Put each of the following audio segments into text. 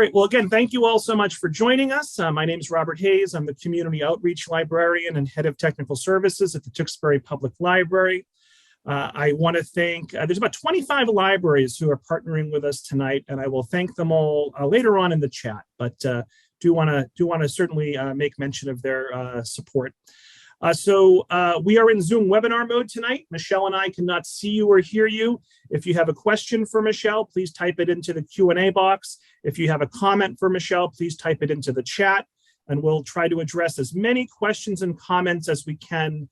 Great. Well, again, thank you all so much for joining us. My name is Robert Hayes. I'm the Community Outreach Librarian and Head of Technical Services at the Tewksbury Public Library. I want to thank, there's about 25 libraries who are partnering with us tonight, and I will thank them all later on in the chat, but do want to certainly make mention of their support. So we are in Zoom webinar mode tonight. Michelle and I cannot see you or hear you. If you have a question for Michelle, please type it into the Q&A box. If you have a comment for Michelle, please type it into the chat, and we'll try to address as many questions and comments as we can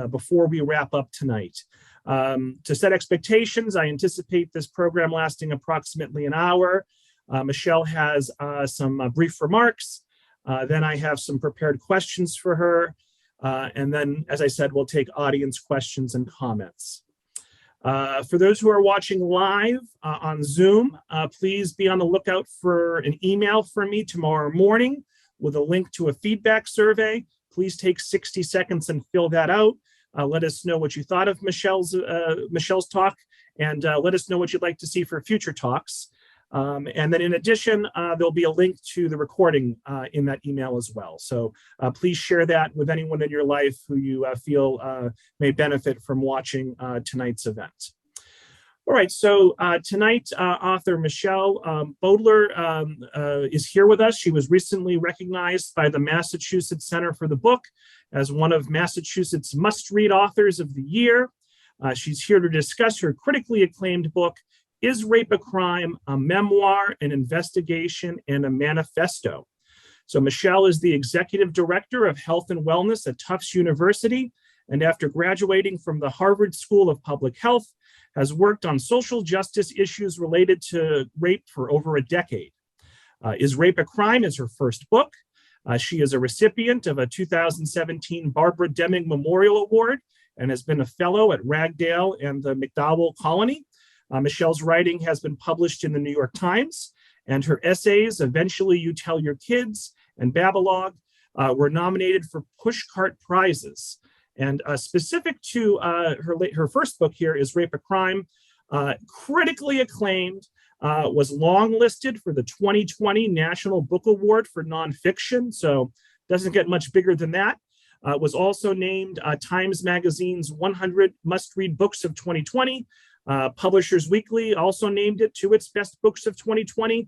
before we wrap up tonight. To set expectations, I anticipate this program lasting approximately an hour. Michelle has some brief remarks. Then I have some prepared questions for her. And then, as I said, we'll take audience questions and comments. For those who are watching live on Zoom, please be on the lookout for an email from me tomorrow morning with a link to a feedback survey. Please take 60 seconds and fill that out. Let us know what you thought of Michelle's talk, and let us know what you'd like to see for future talks. And then in addition, there'll be a link to the recording in that email as well. So please share that with anyone in your life who you feel may benefit from watching tonight's event. All right, so tonight, author Michelle Bowdler is here with us. She was recently recognized by the Massachusetts Center for the Book as one of Massachusetts must-read authors of the year. She's here to discuss her critically acclaimed book, Is Rape a Crime? A Memoir, an Investigation, and a Manifesto. So Michelle is the Executive Director of Health and Wellness at Tufts University, and after graduating from the Harvard School of Public Health, has worked on social justice issues related to rape for over a decade. Is Rape a Crime is her first book. She is a recipient of a 2017 Barbara Deming Memorial Award and has been a fellow at Ragdale and the McDowell Colony. Michelle's writing has been published in the New York Times, and her essays, Eventually You Tell Your Kids and Babalog, were nominated for Pushcart Prizes. And specific to her first book here, Is Rape a Crime, critically acclaimed, was longlisted for the 2020 National Book Award for Nonfiction, so doesn't get much bigger than that. Was also named Times Magazine's 100 Must-Read Books of 2020. Publishers Weekly also named it to its best books of 2020.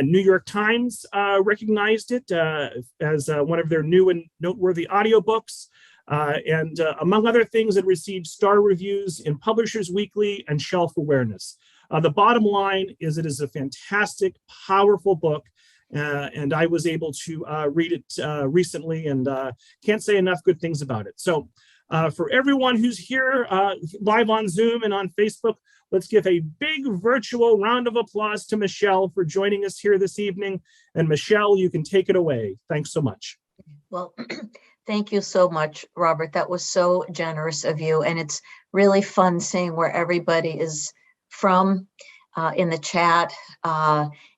New York Times recognized it as one of their new and noteworthy audiobooks. And among other things, it received star reviews in Publishers Weekly and Shelf Awareness. The bottom line is it is a fantastic, powerful book. And I was able to read it recently and can't say enough good things about it. So for everyone who's here live on Zoom and on Facebook, let's give a big virtual round of applause to Michelle for joining us here this evening. And Michelle, you can take it away. Thanks so much. Well, thank you so much, Robert. That was so generous of you. And it's really fun seeing where everybody is from in the chat.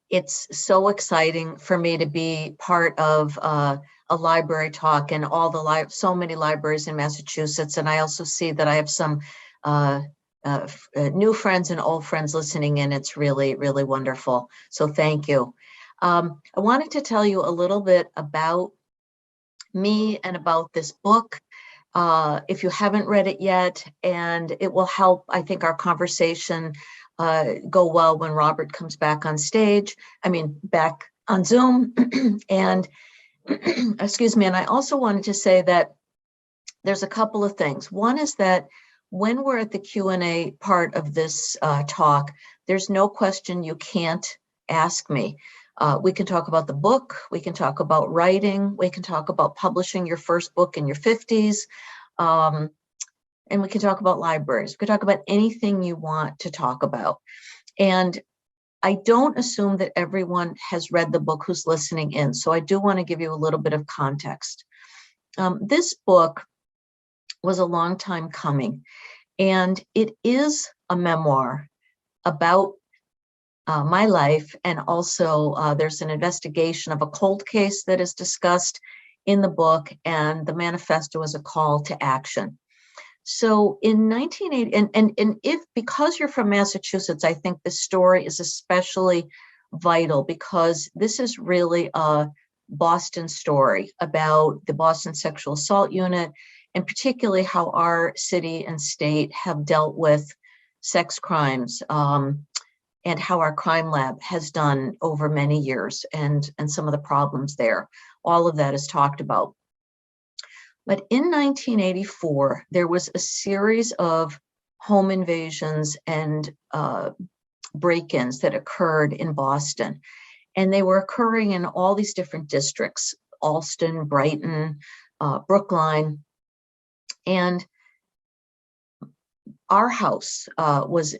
It's so exciting for me to be part of a library talk and all the so many libraries in Massachusetts. And I also see that I have some new friends and old friends listening in. It's really, really wonderful. So thank you. I wanted to tell you a little bit about me and about this book. If you haven't read it yet, and it will help, I think, our conversation go well when Robert comes back on stage, back on Zoom. And excuse me, and I also wanted to say that there's a couple of things. One is that when we're at the Q&A part of this talk, there's no question you can't ask me. We can talk about the book, we can talk about writing, we can talk about publishing your first book in your 50s, and we can talk about libraries. We can talk about anything you want to talk about. And I don't assume that everyone has read the book who's listening in, so I do want to give you a little bit of context. This book was a long time coming, and it is a memoir about my life, and also there's an investigation of a cold case that is discussed in the book, and the manifesto is a call to action. So in 1980, and if because you're from Massachusetts, I think this story is especially vital because this is really a Boston story about the Boston Sexual Assault Unit, and particularly how our city and state have dealt with sex crimes, and how our crime lab has done over many years, and some of the problems there. All of that is talked about. But in 1984, there was a series of home invasions and break-ins that occurred in Boston. And they were occurring in all these different districts: Allston, Brighton, Brookline. And our house was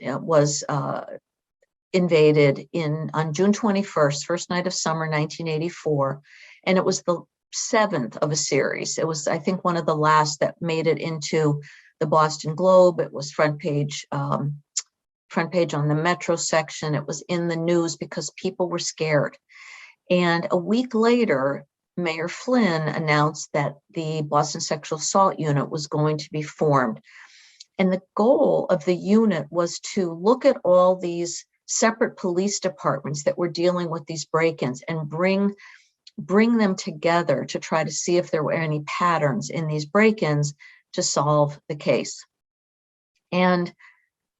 invaded on June 21st, first night of summer, 1984. And it was the 7th of a series. It was, I think, one of the last that made it into the Boston Globe. It was front page on the Metro section. It was in the news because people were scared. And a week later, Mayor Flynn announced that the Boston Sexual Assault Unit was going to be formed. And the goal of the unit was to look at all these separate police departments that were dealing with these break-ins and bring them together to try to see if there were any patterns in these break-ins to solve the case. And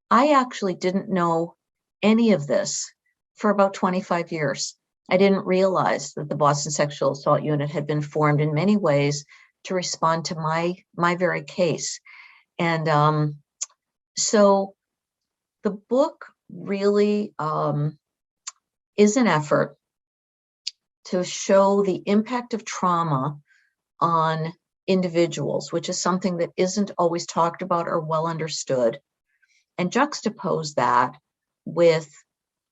I actually didn't know any of this for about 25 years. I didn't realize that the Boston Sexual Assault Unit had been formed in many ways to respond to my very case. And so the book really is an effort to show the impact of trauma on individuals, which is something that isn't always talked about or well understood, and juxtapose that with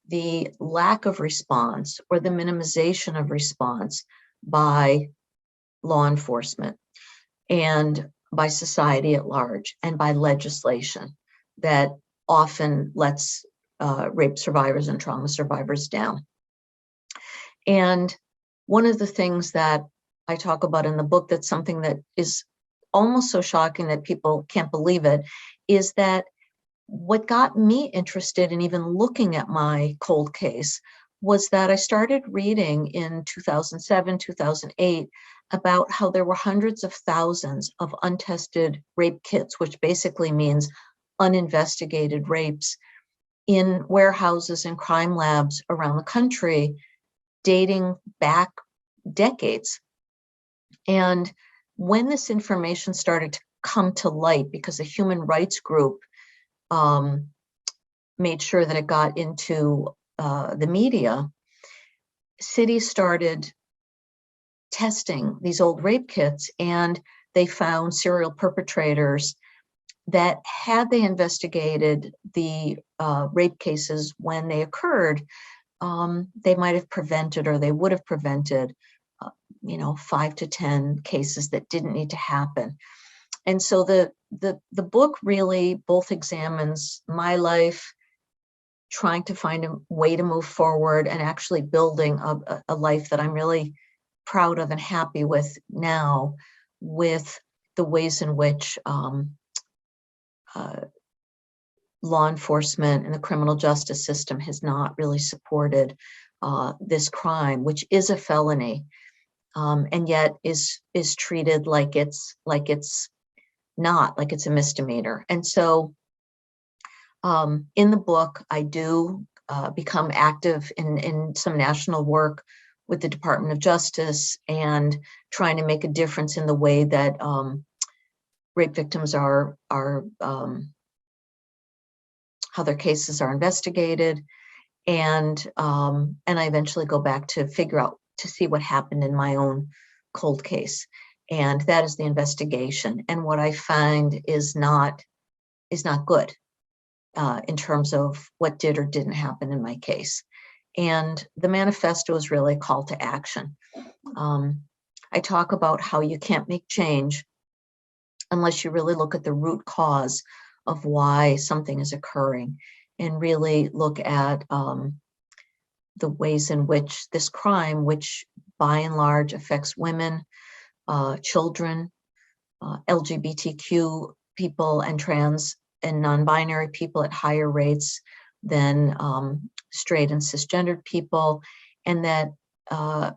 the lack of response or the minimization of response by law enforcement and by society at large and by legislation that often lets rape survivors and trauma survivors down. And one of the things that I talk about in the book, that's something that is almost so shocking that people can't believe it, is that what got me interested in even looking at my cold case was that I started reading in 2007, 2008 about how there were hundreds of thousands of untested rape kits, which basically means uninvestigated rapes, in warehouses and crime labs around the country, dating back decades. And when this information started to come to light, because a human rights group made sure that it got into the media, cities started testing these old rape kits, and they found serial perpetrators that, had they investigated the rape cases when they occurred, they might have prevented, or they would have prevented 5 to 10 cases that didn't need to happen. And so the book really both examines my life, trying to find a way to move forward, and actually building a life that I'm really proud of and happy with now, with the ways in which law enforcement and the criminal justice system has not really supported this crime, which is a felony, and yet is treated like it's not, like it's a misdemeanor. And so in the book, I do become active in some national work with the Department of Justice, and trying to make a difference in the way that rape victims are how their cases are investigated. And I eventually go back to figure out, to see what happened in my own cold case. And that is the investigation. And what I find is not good in terms of what did or didn't happen in my case. And the manifesto is really a call to action. I talk about how you can't make change unless you really look at the root cause of why something is occurring, and really look at the ways in which this crime, which by and large affects women, children, LGBTQ people, and trans and non-binary people at higher rates than straight and cisgendered people, and that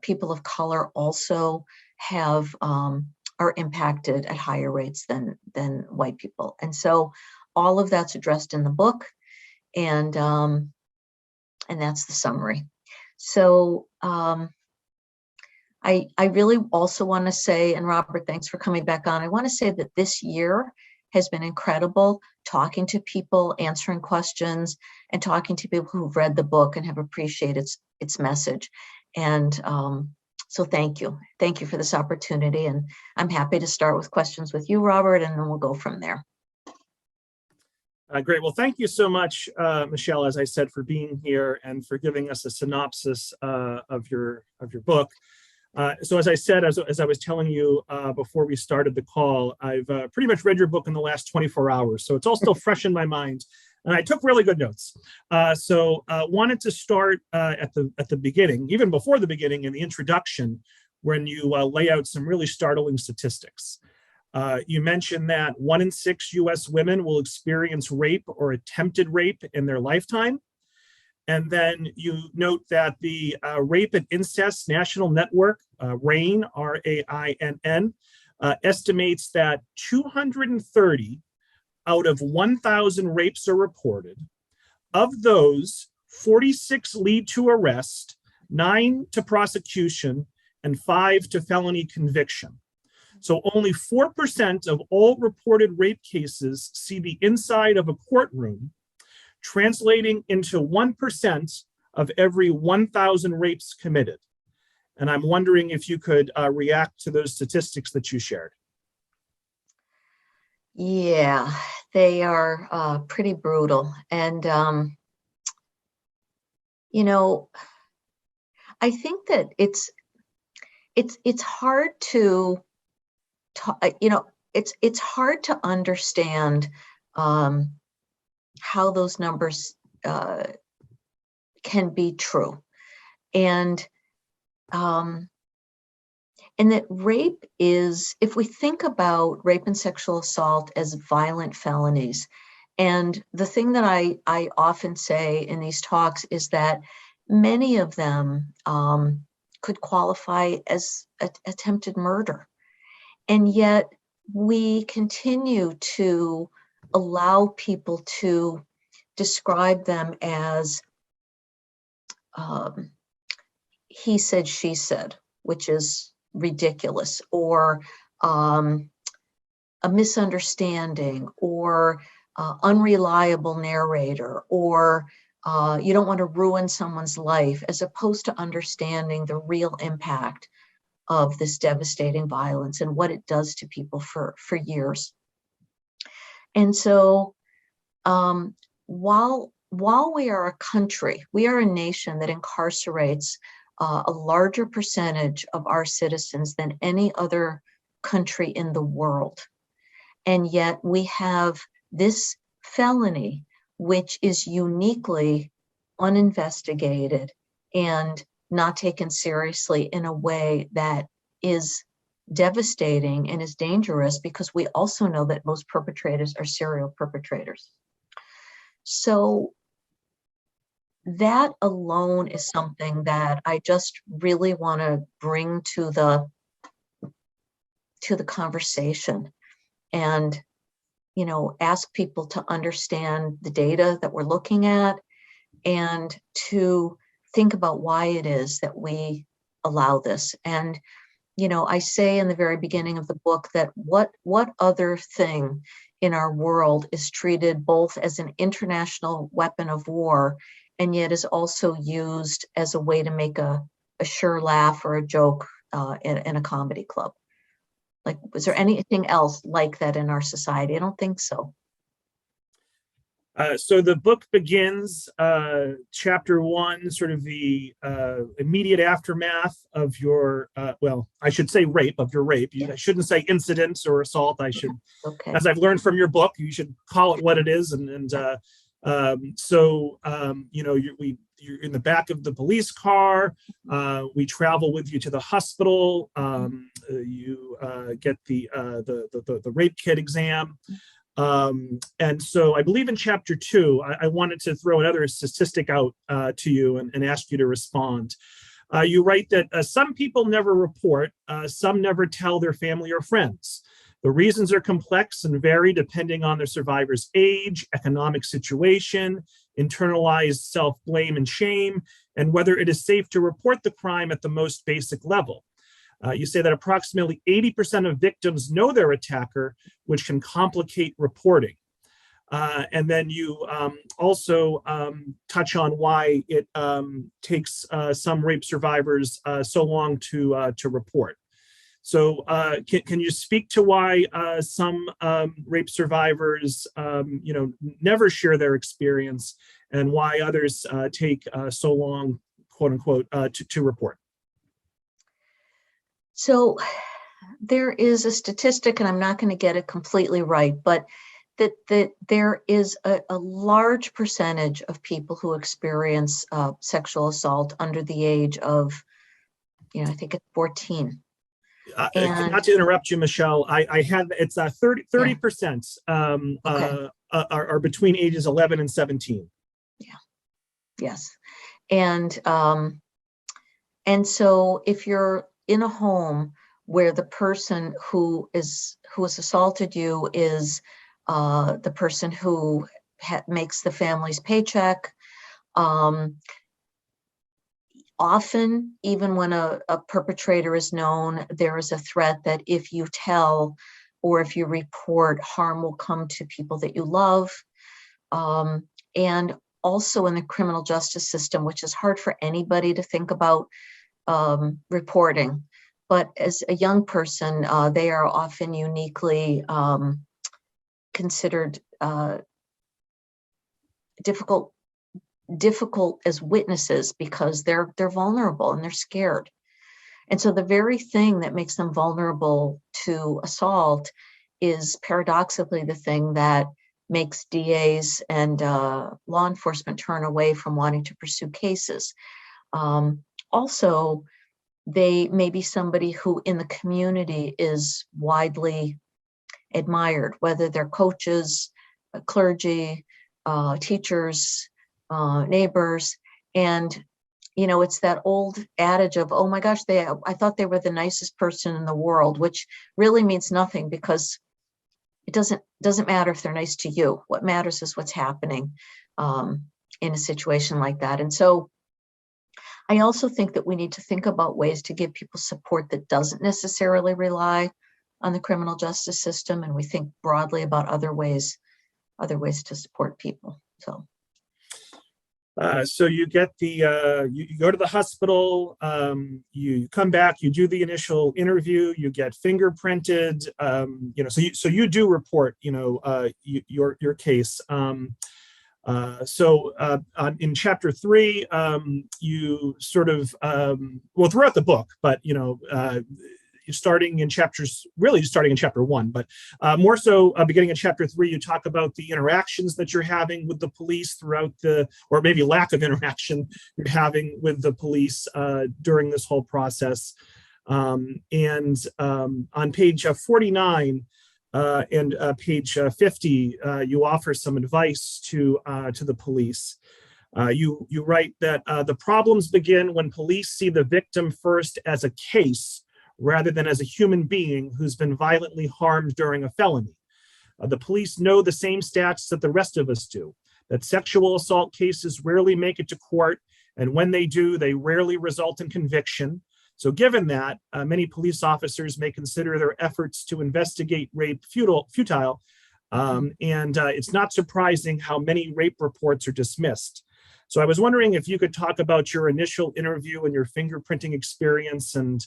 people of color also have are impacted at higher rates than white people. And so all of that's addressed in the book, and that's the summary. So I really also want to say, and Robert, thanks for coming back on. I want to say that this year has been incredible, talking to people, answering questions, and talking to people who've read the book and have appreciated its message. And so thank you. Thank you for this opportunity. And I'm happy to start with questions with you, Robert, and then we'll go from there. Great. Well, thank you so much, Michelle, as I said, for being here and for giving us a synopsis of your book. So as I said, as I was telling you before we started the call, I've pretty much read your book in the last 24 hours. So it's all still fresh in my mind. And I took really good notes. So wanted to start at the beginning, even before the beginning in the introduction, when you lay out some really startling statistics. You mentioned that 1 in 6 US women will experience rape or attempted rape in their lifetime. And then you note that the Rape and Incest National Network, RAINN, RAINN, estimates that 230 out of 1,000 rapes are reported. Of those, 46 lead to arrest, 9 to prosecution, and 5 to felony conviction. So only 4% of all reported rape cases see the inside of a courtroom, translating into 1% of every 1,000 rapes committed. And I'm wondering if you could react to those statistics that you shared. Yeah, they are pretty brutal. And, you know, I think that it's hard to, you know, it's hard to understand how those numbers can be true, and that rape is, if we think about rape and sexual assault as violent felonies, and the thing that I often say in these talks is that many of them could qualify as attempted murder, and yet we continue to allow people to describe them as he said, she said, which is ridiculous, or a misunderstanding, or unreliable narrator, or you don't want to ruin someone's life, as opposed to understanding the real impact of this devastating violence and what it does to people for years. And so while we are a country, we are a nation that incarcerates a larger percentage of our citizens than any other country in the world. And yet we have this felony, which is uniquely uninvestigated and not taken seriously in a way that is devastating and is dangerous, because we also know that most perpetrators are serial perpetrators. So that alone is something that I just really want to bring to the conversation, and, you know, ask people to understand the data that we're looking at, and to think about why it is that we allow this. And, you know, I say in the very beginning of the book that what other thing in our world is treated both as an international weapon of war, and yet is also used as a way to make a sure laugh or a joke in a comedy club? Like, was there anything else like that in our society? I don't think so. So the book begins, chapter 1, sort of the immediate aftermath of your, well, I should say rape, of your rape. I shouldn't say incidents or assault. I should, Okay. as I've learned from your book, you should call it what it is. So, you know, you're in the back of the police car. We travel with you to the hospital. You get the rape kit exam. And so I believe in chapter 2, I wanted to throw another statistic out to you and ask you to respond. You write that some people never report, some never tell their family or friends. The reasons are complex and vary depending on the survivor's age, economic situation, internalized self-blame and shame, and whether it is safe to report the crime at the most basic level. You say that approximately 80% of victims know their attacker, which can complicate reporting. And then you also touch on why it takes some rape survivors so long to report. So can you speak to why some rape survivors, never share their experience, and why others take so long, quote unquote, to report? So there is a statistic, and I'm not going to get it completely right, but that there is a large percentage of people who experience sexual assault under the age of, I think it's 14. Not to interrupt you, Michelle, I had, it's 30% are between ages 11 and 17. Yeah. Yes. And so if you're in a home where the person who has assaulted you is the person who makes the family's paycheck, often, even when a perpetrator is known, there is a threat that if you tell or if you report, harm will come to people that you love. And also in the criminal justice system, which is hard for anybody to think about reporting. But as a young person, they are often uniquely considered difficult as witnesses because they're vulnerable and they're scared. And so the very thing that makes them vulnerable to assault is paradoxically the thing that makes DAs and law enforcement turn away from wanting to pursue cases. Also, they may be somebody who in the community is widely admired, whether they're coaches, clergy, teachers, neighbors. And, it's that old adage of, oh my gosh, I thought they were the nicest person in the world, which really means nothing because it doesn't matter if they're nice to you. What matters is what's happening in a situation like that. And so I also think that we need to think about ways to give people support that doesn't necessarily rely on the criminal justice system. And we think broadly about other ways to support people. So you get you go to the hospital, you come back, you do the initial interview, you get fingerprinted, so you do report, your case. In chapter 3, you sort of, throughout the book, but, starting in chapter 1, but more so beginning in chapter 3, you talk about the interactions that you're having with the police throughout or maybe lack of interaction you're having with the police during this whole process. And on page 49 and page 50, you offer some advice to the police. You write that the problems begin when police see the victim first as a case rather than as a human being who's been violently harmed during a felony. The police know the same stats that the rest of us do, that sexual assault cases rarely make it to court, and when they do, they rarely result in conviction. So given that, many police officers may consider their efforts to investigate rape futile, and it's not surprising how many rape reports are dismissed. So I was wondering if you could talk about your initial interview and your fingerprinting experience and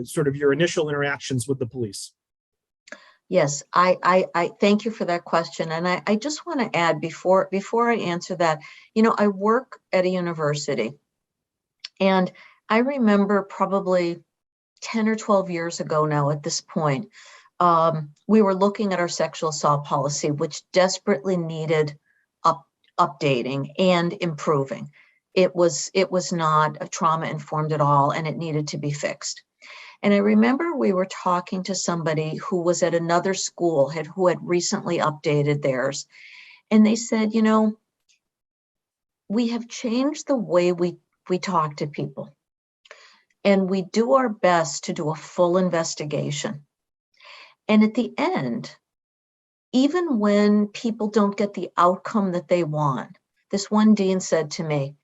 sort of your initial interactions with the police. Yes, I thank you for that question. And I just want to add before I answer that, I work at a university, and I remember probably 10 or 12 years ago now at this point, we were looking at our sexual assault policy, which desperately needed updating and improving. It was not trauma informed at all, and it needed to be fixed. And I remember we were talking to somebody who was at another school who had recently updated theirs. And they said, we have changed the way we talk to people. And we do our best to do a full investigation. And at the end, even when people don't get the outcome that they want, this one dean said to me,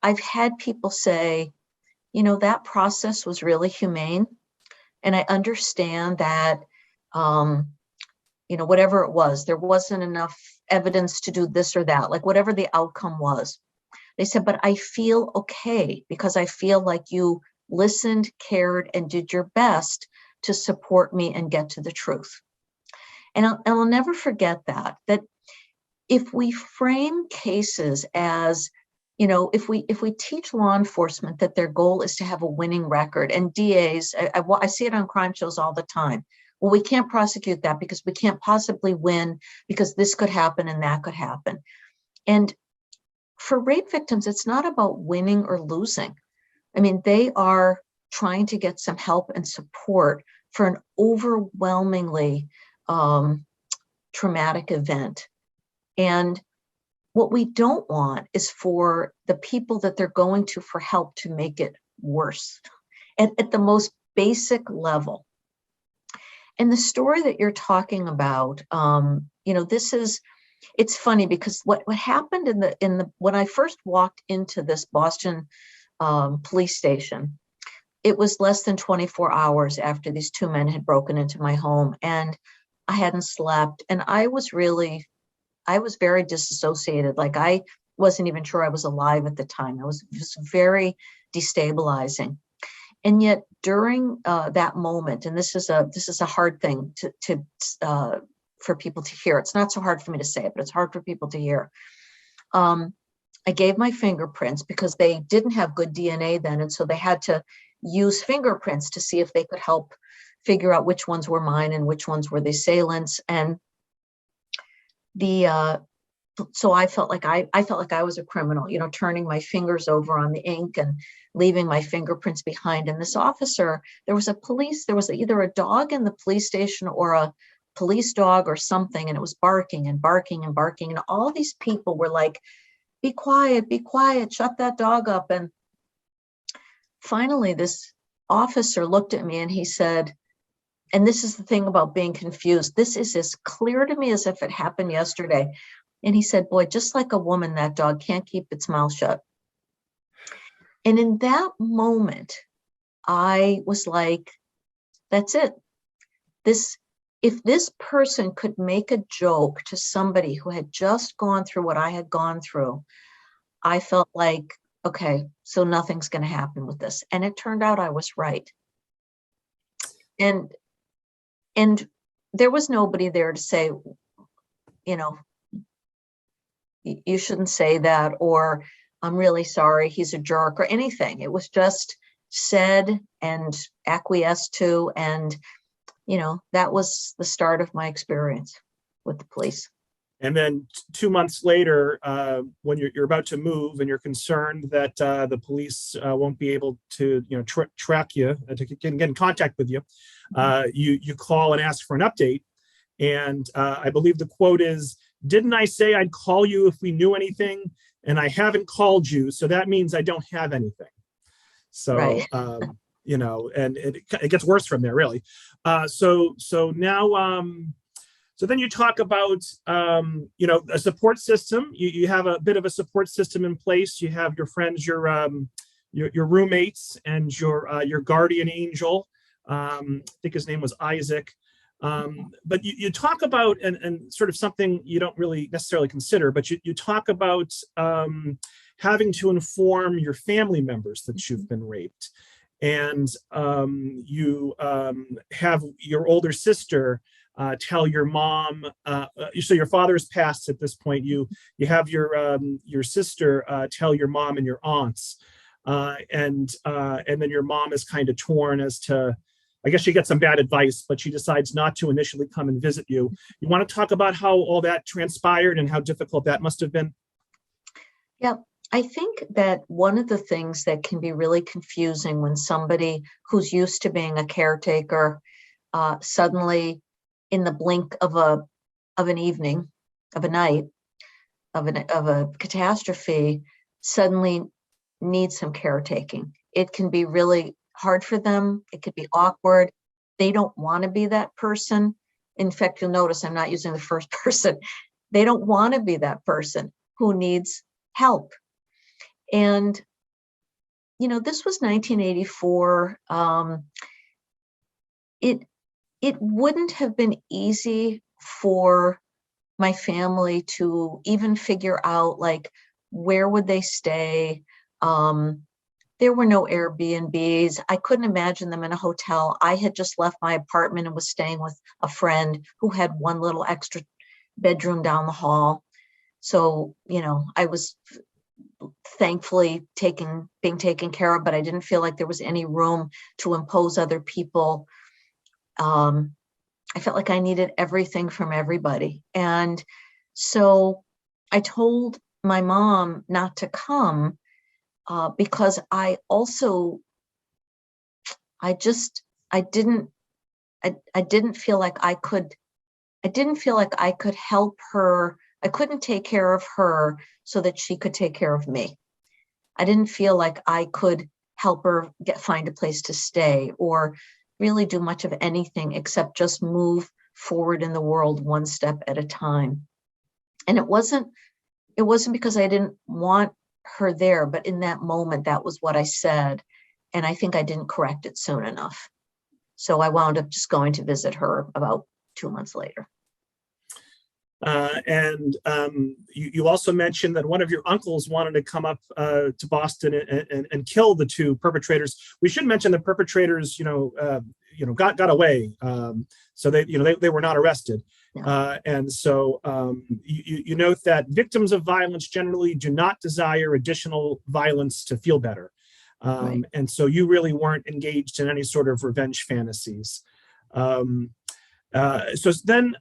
I've had people say, that process was really humane. And I understand that, whatever it was, there wasn't enough evidence to do this or that, like whatever the outcome was. They said, but I feel okay because I feel like you listened, cared, and did your best to support me and get to the truth. And I'll never forget that if we frame cases as, if we teach law enforcement that their goal is to have a winning record, and DAs, I see it on crime shows all the time. Well, we can't prosecute that because we can't possibly win because this could happen and that could happen. And for rape victims, it's not about winning or losing. I mean, they are trying to get some help and support for an overwhelmingly traumatic event. And what we don't want is for the people that they're going to for help to make it worse at the most basic level. And the story that you're talking about, it's funny because what happened when I first walked into this Boston police station, it was less than 24 hours after these two men had broken into my home, and I hadn't slept, and I was very disassociated. Like I wasn't even sure I was alive at the time. It was just very destabilizing. And yet during that moment, and this is a hard thing for people to hear. It's not so hard for me to say it, but it's hard for people to hear. I gave my fingerprints because they didn't have good DNA then. And so they had to use fingerprints to see if they could help figure out which ones were mine and which ones were the assailants. And so I felt like I was a criminal, turning my fingers over on the ink and leaving my fingerprints behind. And this officer, there was either a dog in the police station or a police dog or something, and it was barking and barking and barking. And all these people were like, be quiet, shut that dog up. And finally, this officer looked at me and he said, and this is the thing about being confused, this is as clear to me as if it happened yesterday. And he said, boy, just like a woman, that dog can't keep its mouth shut. And in that moment, I was like, that's it. If this person could make a joke to somebody who had just gone through what I had gone through, I felt like, okay, so nothing's going to happen with this. And it turned out I was right. And there was nobody there to say, you shouldn't say that, or I'm really sorry, he's a jerk, or anything. It was just said and acquiesced to. And, that was the start of my experience with the police. And then 2 months later, when you're about to move and you're concerned that the police won't be able to, track you, to get in contact with you, you call and ask for an update. And I believe the quote is, didn't I say I'd call you if we knew anything? And I haven't called you, so that means I don't have anything. So, right. And it gets worse from there, really. So now, so then you talk about, a support system. You have a bit of a support system in place. You have your friends, your roommates, and your guardian angel. I think his name was Isaac. But you talk about, and sort of something you don't really necessarily consider, but you talk about having to inform your family members that you've been raped. And you have your older sister tell your mom, so your father's passed at this point, you have your sister tell your mom and your aunts, and then your mom is kind of torn as to, I guess she gets some bad advice, but she decides not to initially come and visit you. You want to talk about how all that transpired and how difficult that must have been? Yeah. I think that one of the things that can be really confusing when somebody who's used to being a caretaker suddenly, in the blink of an evening, of a night, of a catastrophe, suddenly needs some caretaking. It can be really hard for them. It could be awkward. They don't want to be that person. In fact, you'll notice I'm not using the first person. They don't want to be that person who needs help. And, this was 1984. It wouldn't have been easy for my family to even figure out, like, where would they stay. There were no Airbnbs. I couldn't imagine them in a hotel. I had just left my apartment and was staying with a friend who had one little extra bedroom down the hall. So, I was thankfully being taken care of, but I didn't feel like there was any room to impose other people. I felt like I needed everything from everybody. And so I told my mom not to come because I didn't feel like I could help her. I couldn't take care of her so that she could take care of me. I didn't feel like I could help her find a place to stay or really do much of anything except just move forward in the world one step at a time. And it wasn't because I didn't want her there, but in that moment, that was what I said. And I think I didn't correct it soon enough. So I wound up just going to visit her about 2 months later. You also mentioned that one of your uncles wanted to come up to Boston and kill the two perpetrators. We should mention the perpetrators, got away, so they were not arrested. No. And so you note that victims of violence generally do not desire additional violence to feel better, Right. and so you really weren't engaged in any sort of revenge fantasies. So then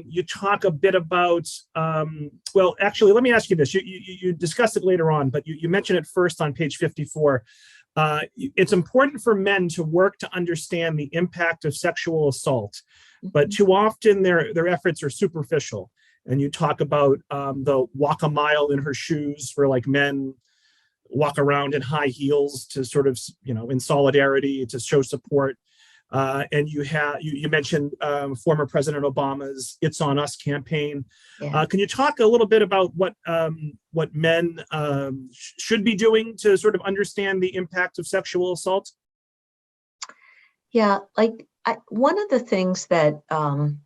you talk a bit about, well, actually, let me ask you this. You discussed it later on, but you mentioned it first on page 54. It's important for men to work to understand the impact of sexual assault, but too often their efforts are superficial. And you talk about the walk a mile in her shoes, where like men walk around in high heels to sort of, in solidarity to show support. And you mentioned former President Obama's "It's on Us" campaign. Yeah. Can you talk a little bit about what men should be doing to sort of understand the impact of sexual assault? Yeah, one of the things that I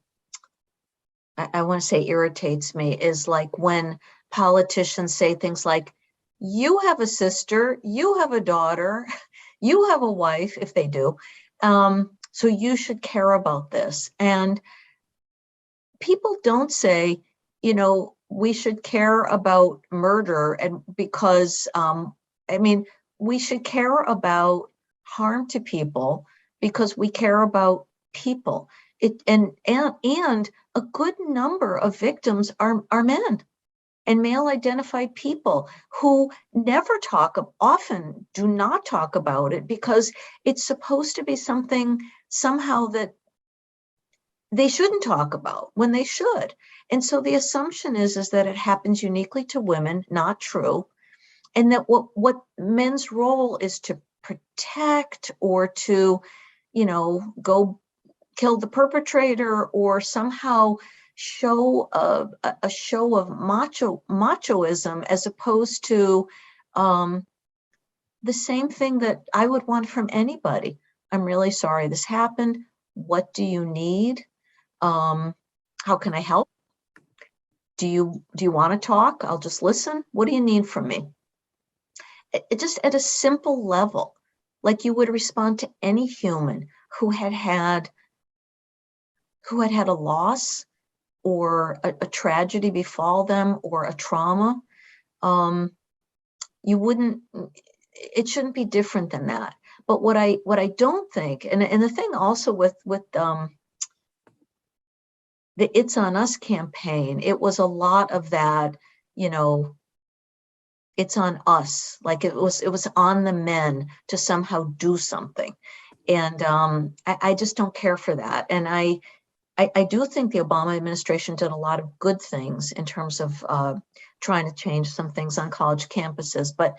want to say irritates me is like when politicians say things like, "You have a sister, you have a daughter, you have a wife," if they do. So you should care about this. And people don't say, we should care about murder, and because we should care about harm to people because we care about people. And a good number of victims are men and male identified people who often do not talk about it because it's supposed to be something somehow that they shouldn't talk about when they should. And so the assumption is that it happens uniquely to women, not true. And that what men's role is to protect or to, go kill the perpetrator or somehow show a show of machoism as opposed to the same thing that I would want from anybody. I'm really sorry this happened. What do you need? How can I help? Do you want to talk? I'll just listen. What do you need from me? It just at a simple level, like you would respond to any human who had a loss or a tragedy befall them or a trauma. It shouldn't be different than that. But what I don't think, and the thing also with the "It's on Us" campaign, it was a lot of that, it's on us. Like it was on the men to somehow do something. And I just don't care for that. And I do think the Obama administration did a lot of good things in terms of trying to change some things on college campuses. But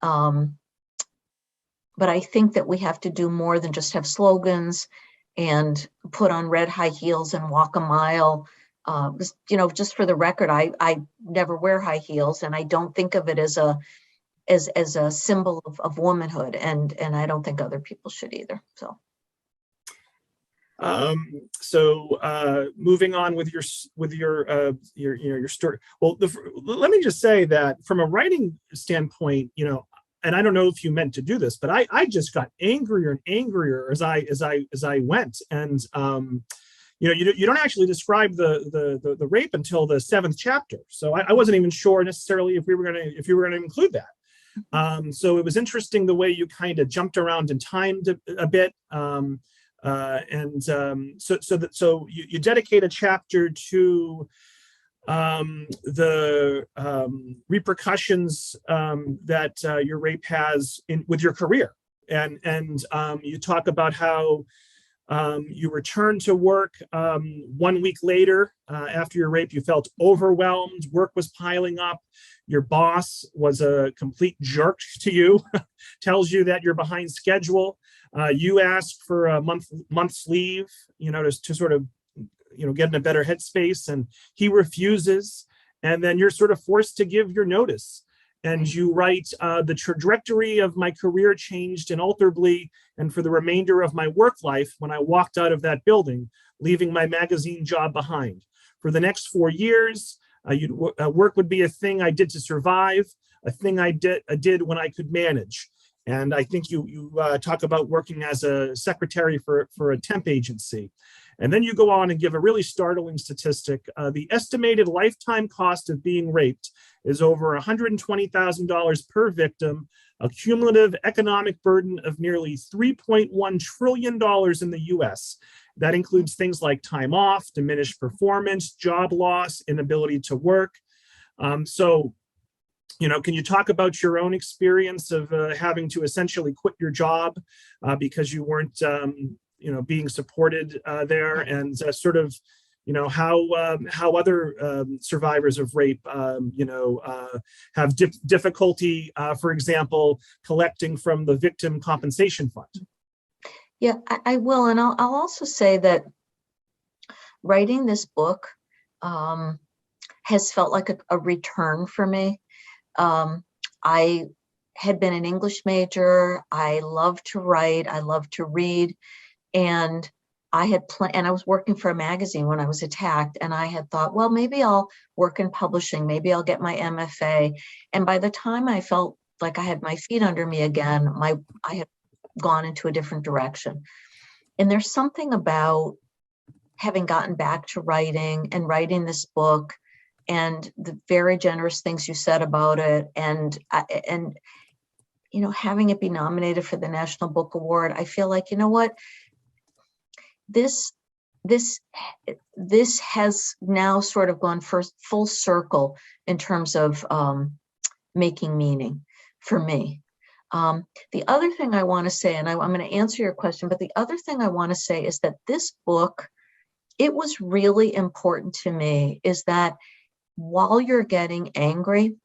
I think that we have to do more than just have slogans and put on red high heels and walk a mile. Just for the record, I never wear high heels, and I don't think of it as a symbol of womanhood, and I don't think other people should either. So moving on with your story. Well, let me just say that from a writing standpoint, and I don't know if you meant to do this, but I just got angrier and angrier as I went. And you don't actually describe the rape until the 7th chapter. So I wasn't even sure necessarily if you were going to include that. So it was interesting the way you kind of jumped around in time a bit. So you dedicate a chapter to the repercussions that your rape has with your career, and you talk about how you returned to work 1 week later after your rape. You felt overwhelmed. Work was piling up. Your boss was a complete jerk to you, tells you that you're behind schedule. You ask for a month's leave, to sort of, get in a better headspace, and he refuses. And then you're sort of forced to give your notice. And you write, the trajectory of my career changed inalterably, and for the remainder of my work life when I walked out of that building, leaving my magazine job behind. For the next 4 years, work would be a thing I did to survive, a thing I did when I could manage. And I think you talk about working as a secretary for a temp agency. And then you go on and give a really startling statistic. The estimated lifetime cost of being raped is over $120,000 per victim, a cumulative economic burden of nearly $3.1 trillion in the US. That includes things like time off, diminished performance, job loss, inability to work. So, can you talk about your own experience of having to essentially quit your job because you weren't, being supported there, and sort of, how other survivors of rape, have difficulty, for example, collecting from the victim compensation fund? Yeah, I will. And I'll also say that writing this book has felt like a return for me. I had been an English major. I love to write. I love to read. And I had and I was working for a magazine when I was attacked. And I had thought, well, maybe I'll work in publishing. Maybe I'll get my MFA. And by the time I felt like I had my feet under me again, I had gone into a different direction. And there's something about having gotten back to writing and writing this book and the very generous things you said about it, and having it be nominated for the National Book Award. I feel like, what, this has now sort of gone full circle in terms of making meaning for me. The other thing I want to say, and I'm going to answer your question, but the other thing I want to say is that this book, it was really important to me, is that while you're getting angry,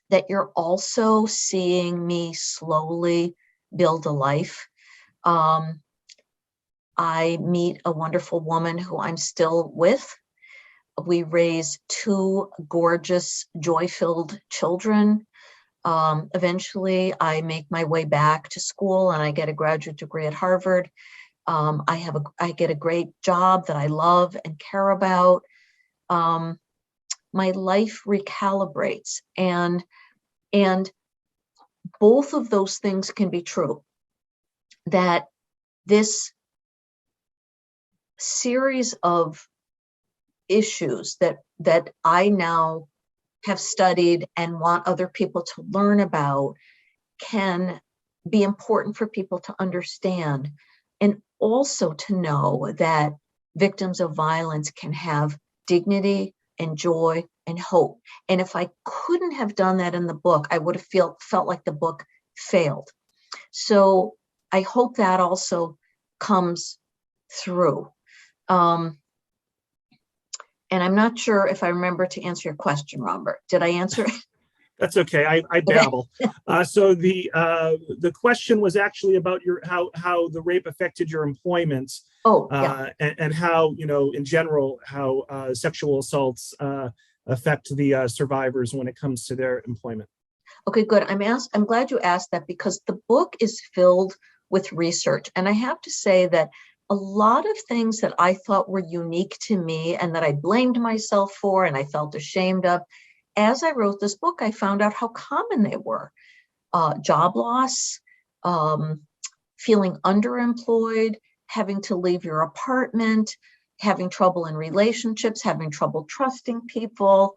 that you're also seeing me slowly build a life. I meet a wonderful woman who I'm still with. We raise 2 gorgeous, joy-filled children. Eventually, I make my way back to school and I get a graduate degree at Harvard. I get a great job that I love and care about. My life recalibrates, and both of those things can be true. That this series of issues that I now have studied and want other people to learn about can be important for people to understand, and also to know that victims of violence can have dignity and joy and hope. And if I couldn't have done that in the book, I would have felt like the book failed. So I hope that also comes through. And I'm not sure if I remember to answer your question, Robert. Did I answer it? That's okay. I babble. So the question was actually about how the rape affected your employment. Oh, yeah. And how, in general, how sexual assaults affect the survivors when it comes to their employment. Okay, good. I'm glad you asked that, because the book is filled with research. And I have to say that a lot of things that I thought were unique to me and that I blamed myself for and I felt ashamed of, as I wrote this book, I found out how common they were. Job loss, feeling underemployed, having to leave your apartment, having trouble in relationships, having trouble trusting people,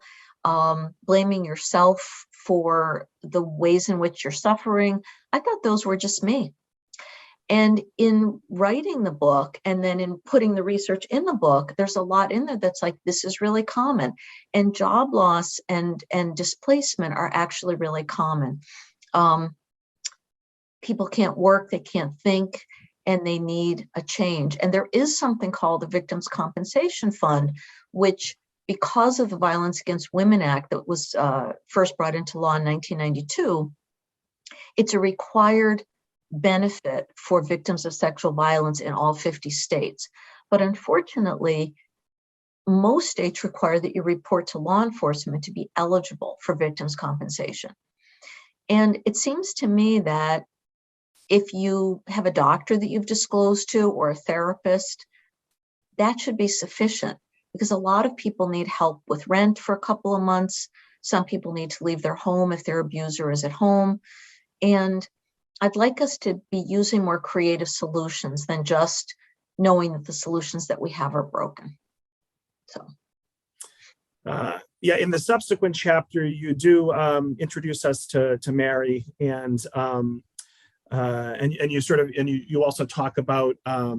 blaming yourself for the ways in which you're suffering. I thought those were just me. And in writing the book and then in putting the research in the book, there's a lot in there that's like, this is really common. And job loss and displacement are actually really common. People can't work, they can't think, and they need a change. And there is something called the Victims' Compensation Fund, which, because of the Violence Against Women Act that was first brought into law in 1992, it's a required benefit for victims of sexual violence in all 50 states. But unfortunately, most states require that you report to law enforcement to be eligible for victims' compensation. And it seems to me that if you have a doctor that you've disclosed to or a therapist, that should be sufficient, because a lot of people need help with rent for a couple of months. Some people need to leave their home if their abuser is at home. And I'd like us to be using more creative solutions than just knowing that the solutions that we have are broken. So. Yeah, in the subsequent chapter, you do introduce us to Mary, and you sort of, and you also talk about how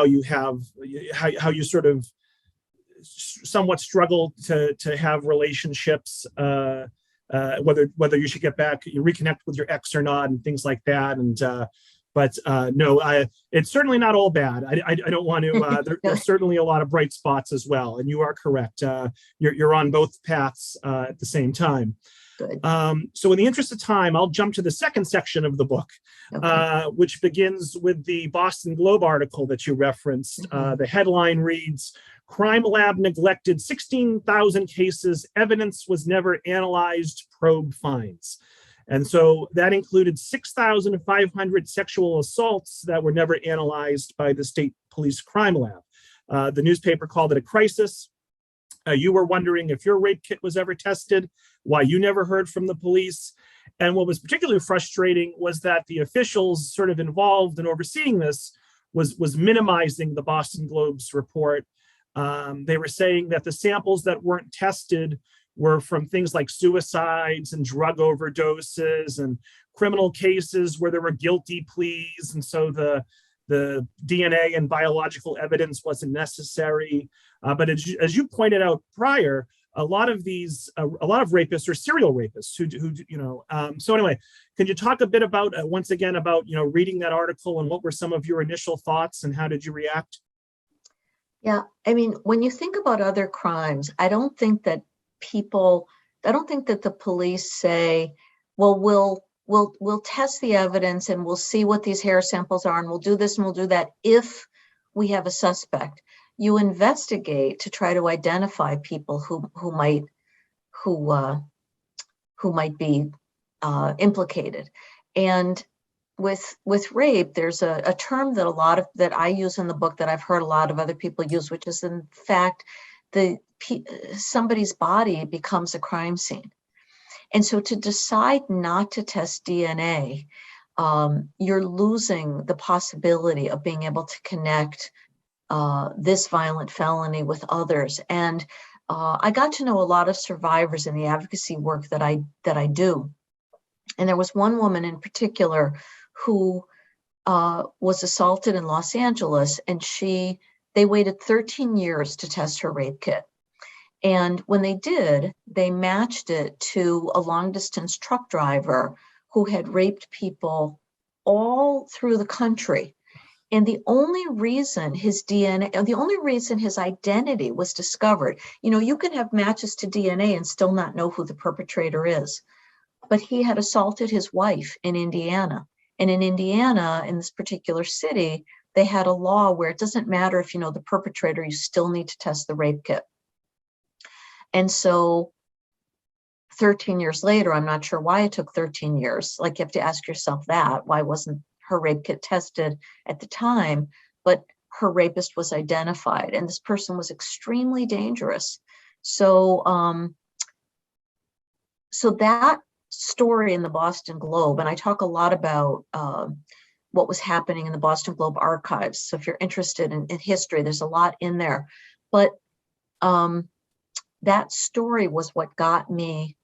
you sort of somewhat struggle to have relationships, whether you should get back, you reconnect with your ex or not, and things like that. And no, it's certainly not all bad. I don't want to. There's certainly a lot of bright spots as well. And you are correct. You're on both paths at the same time. Good. So in the interest of time, I'll jump to the second section of the book, okay, which begins with the Boston Globe article that you referenced. Mm-hmm. The headline reads, "Crime Lab neglected 16,000 cases. Evidence was never analyzed. Probe finds." And so that included 6,500 sexual assaults that were never analyzed by the state police crime lab. The newspaper called it a crisis. You were wondering if your rape kit was ever tested, why you never heard from the police. And what was particularly frustrating was that the officials sort of involved in overseeing this was minimizing the Boston Globe's report. They were saying that the samples that weren't tested were from things like suicides and drug overdoses and criminal cases where there were guilty pleas. And so the DNA and biological evidence wasn't necessary. But as you pointed out prior, a lot of rapists are serial rapists who so anyway, can you talk a bit about, once again, about, reading that article and what were some of your initial thoughts and how did you react? Yeah, I mean, when you think about other crimes, I don't think that the police say, well, we'll test the evidence and we'll see what these hair samples are and we'll do this and we'll do that if we have a suspect. You investigate to try to identify people who might be implicated. And with rape, there's a term that I use in the book that I've heard a lot of other people use, which is, in fact, somebody's body becomes a crime scene. And so to decide not to test DNA, you're losing the possibility of being able to connect this violent felony with others. And I got to know a lot of survivors in the advocacy work that I do. And there was one woman in particular who was assaulted in Los Angeles, and she They waited 13 years to test her rape kit. And when they did, they matched it to a long distance truck driver who had raped people all through the country. And the only reason his DNA, the only reason his identity was discovered, you can have matches to DNA and still not know who the perpetrator is. But he had assaulted his wife in Indiana. And in Indiana, in this particular city, they had a law where it doesn't matter if you know the perpetrator, you still need to test the rape kit. And so 13 years later, I'm not sure why it took 13 years. Like, you have to ask yourself that. Why wasn't her rape kit tested at the time? But her rapist was identified, and this person was extremely dangerous. So, so that story in the Boston Globe, and I talk a lot about what was happening in the Boston Globe archives. So if you're interested in history, there's a lot in there. But that story was what got me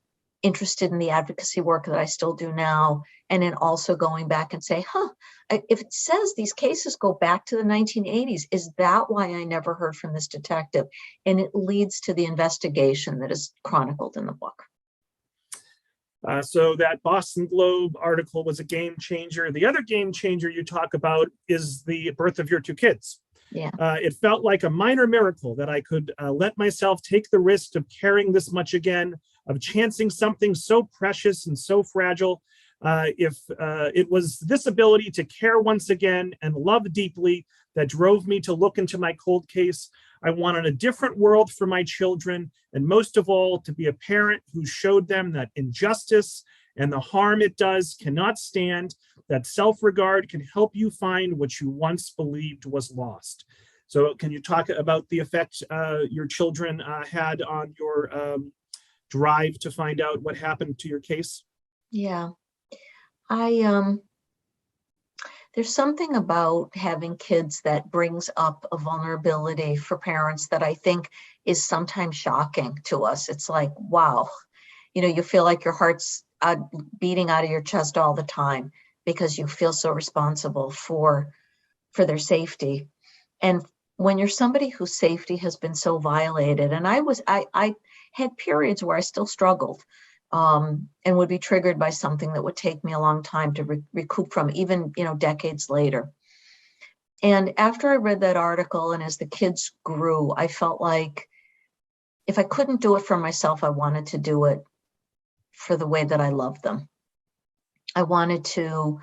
interested in the advocacy work that I still do now, and in also going back and say, if it says these cases go back to the 1980s, is that why I never heard from this detective? And it leads to the investigation that is chronicled in the book. So that Boston Globe article was a game changer. The other game changer you talk about is the birth of your two kids. Yeah. It felt like a minor miracle that I could let myself take the risk of caring this much again, of chancing something so precious and so fragile. If it was this ability to care once again and love deeply that drove me to look into my cold case. I wanted a different world for my children, and most of all, to be a parent who showed them that injustice and the harm it does cannot stand, that self-regard can help you find what you once believed was lost. So can you talk about the effect your children had on your drive to find out what happened to your case? Yeah. There's something about having kids that brings up a vulnerability for parents that I think is sometimes shocking to us. It's like, wow, you feel like your heart's beating out of your chest all the time because you feel so responsible for their safety. And when you're somebody whose safety has been so violated, and I had periods where I still struggled, and would be triggered by something that would take me a long time to recoup from, even, decades later. And after I read that article, and as the kids grew, I felt like if I couldn't do it for myself, I wanted to do it for the way that I loved them. I wanted to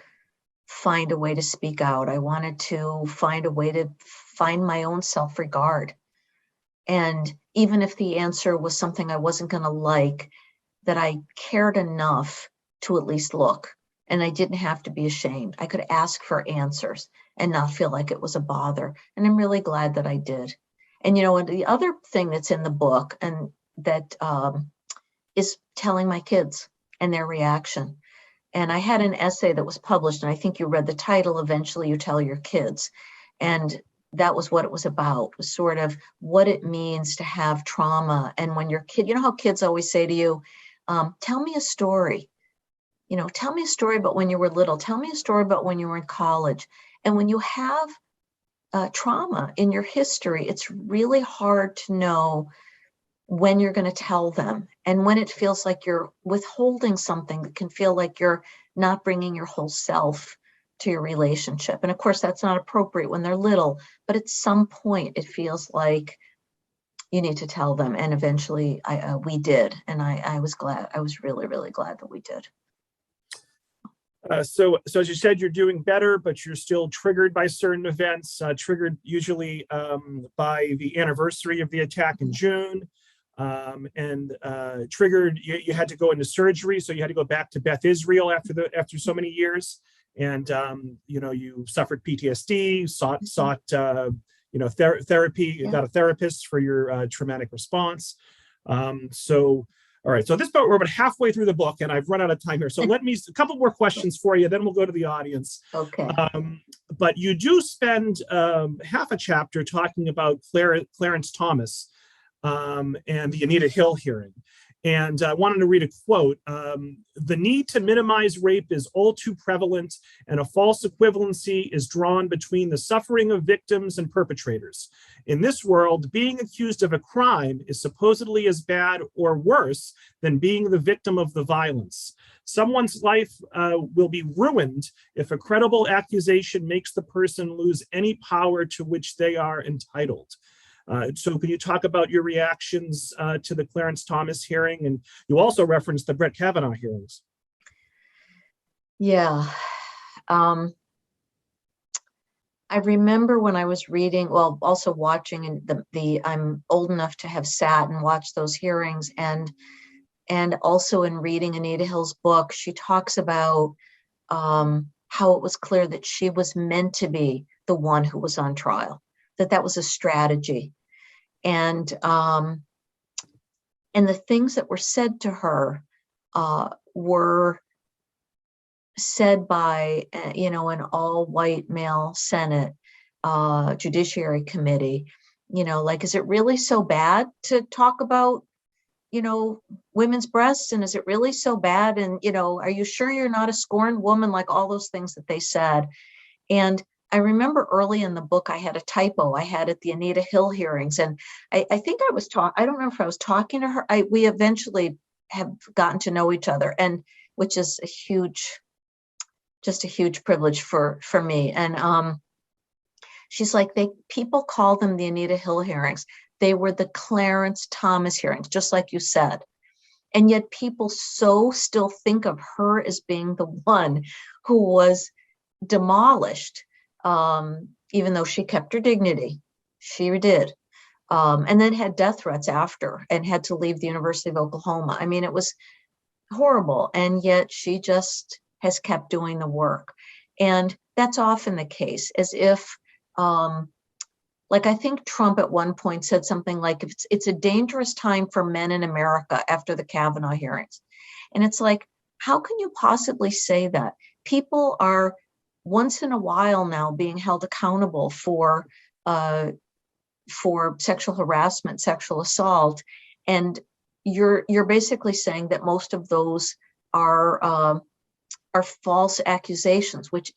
find a way to speak out. I wanted to find a way to find my own self-regard. And even if the answer was something I wasn't going to like, that I cared enough to at least look, and I didn't have to be ashamed. I could ask for answers and not feel like it was a bother. And I'm really glad that I did. And, and the other thing that's in the book, and that is telling my kids and their reaction. And I had an essay that was published, and I think you read the title, Eventually You Tell Your Kids. And that was what it was about, was sort of what it means to have trauma. And when your kid, how kids always say to you, tell me a story, tell me a story about when you were little, tell me a story about when you were in college. And when you have trauma in your history, it's really hard to know when you're going to tell them, and when it feels like you're withholding something that can feel like you're not bringing your whole self to your relationship. And of course, that's not appropriate when they're little, but at some point it feels like you need to tell them. And eventually we did. And I was glad. I was really, really glad that we did. So as you said, you're doing better, but you're still triggered by certain events, triggered usually by the anniversary of the attack in June, and triggered, you had to go into surgery. So you had to go back to Beth Israel after so many years. And, you suffered PTSD, sought therapy, you got a therapist for your traumatic response. All right, so at this point, we're about halfway through the book, and I've run out of time here. So a couple more questions for you, then we'll go to the audience. Okay. But you do spend half a chapter talking about Clarence Thomas and the Anita Hill hearing. And I wanted to read a quote. The need to minimize rape is all too prevalent, and a false equivalency is drawn between the suffering of victims and perpetrators. In this world, being accused of a crime is supposedly as bad or worse than being the victim of the violence. Someone's life will be ruined if a credible accusation makes the person lose any power to which they are entitled. So can you talk about your reactions to the Clarence Thomas hearing? And you also referenced the Brett Kavanaugh hearings. Yeah. I remember when I was reading, well, also watching I'm old enough to have sat and watched those hearings, and also in reading Anita Hill's book, she talks about how it was clear that she was meant to be the one who was on trial, that was a strategy. And the things that were said to her were said by, an all-white male Senate Judiciary Committee. Like, is it really so bad to talk about, women's breasts? And is it really so bad? And, are you sure you're not a scorned woman? Like all those things that they said. And I remember early in the book, I had a typo. I had at the Anita Hill hearings. And I think I don't know if I was talking to her. We eventually have gotten to know each other, and which is just a huge privilege for me. And she's like, people call them the Anita Hill hearings. They were the Clarence Thomas hearings, just like you said. And yet people still think of her as being the one who was demolished, even though she kept her dignity. She did. And then had death threats after and had to leave the University of Oklahoma. I mean, it was horrible. And yet she just has kept doing the work. And that's often the case, as if, like I think Trump at one point said something like, it's a dangerous time for men in America after the Kavanaugh hearings. And it's like, how can you possibly say that? People are once in a while now being held accountable for sexual harassment, sexual assault, and you're basically saying that most of those are false accusations, which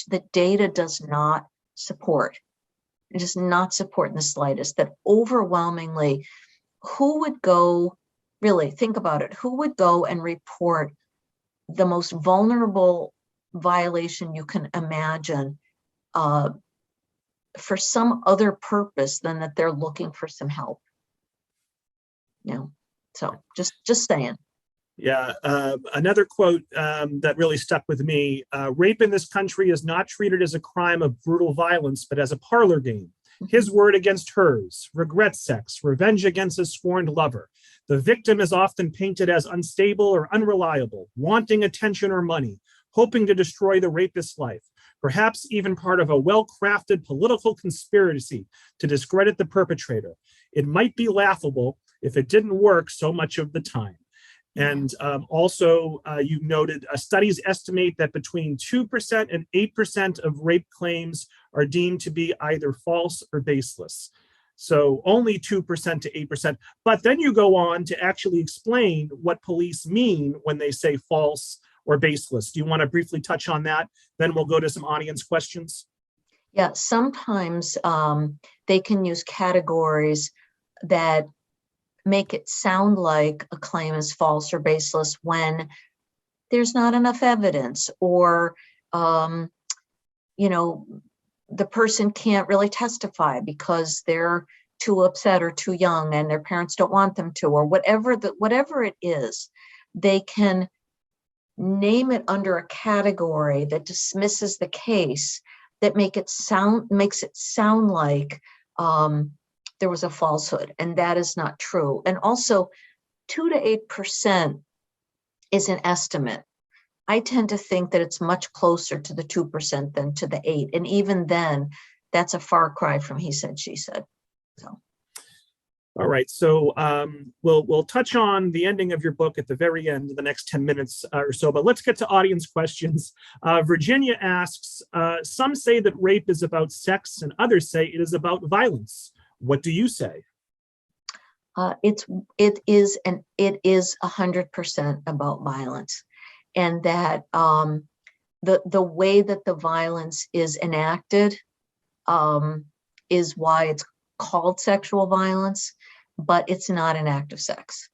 the data does not support. It does not support in the slightest. That overwhelmingly, who would go? Really think about it. Who would go and report the most vulnerable violation you can imagine for some other purpose than that they're looking for some help? So just saying. Yeah, another quote that really stuck with me: rape in this country is not treated as a crime of brutal violence, but as a parlor game. His word against hers, regret sex, revenge against a scorned lover. The victim is often painted as unstable or unreliable, wanting attention or money, hoping to destroy the rapist's life, perhaps even part of a well-crafted political conspiracy to discredit the perpetrator. It might be laughable if it didn't work so much of the time. And also, you noted studies estimate that between 2% and 8% of rape claims are deemed to be either false or baseless. So only 2% to 8%. But then you go on to actually explain what police mean when they say false or baseless. Do you want to briefly touch on that? Then we'll go to some audience questions. Yeah, sometimes they can use categories that make it sound like a claim is false or baseless when there's not enough evidence, or the person can't really testify because they're too upset or too young and their parents don't want them to, or whatever it is. They can name it under a category that dismisses the case, that makes it sound like there was a falsehood, and that is not true. And also, 2 to 8% is an estimate. I tend to think that it's much closer to the 2% than to the 8%. And even then, that's a far cry from he said, she said. So. All right, so we'll touch on the ending of your book at the very end, the next 10 minutes or so, but let's get to audience questions. Virginia asks, some say that rape is about sex and others say it is about violence. What do you say? it is 100% about violence, and that the way that the violence is enacted is why it's called sexual violence, but it's not an act of sex.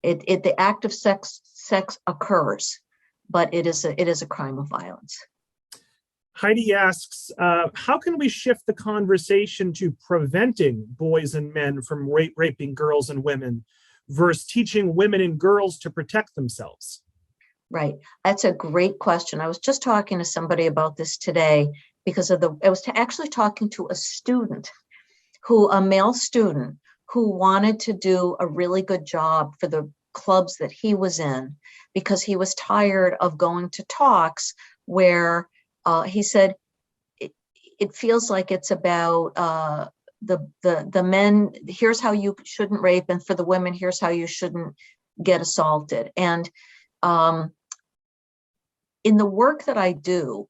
The act of sex occurs, but it is a crime of violence. Heidi asks, how can we shift the conversation to preventing boys and men from raping girls and women versus teaching women and girls to protect themselves? Right. That's a great question. I was just talking to somebody about this today because I was actually talking to a male student who wanted to do a really good job for the clubs that he was in, because he was tired of going to talks where he said it feels like it's about the men, here's how you shouldn't rape, and for the women, here's how you shouldn't get assaulted. And in the work that I do,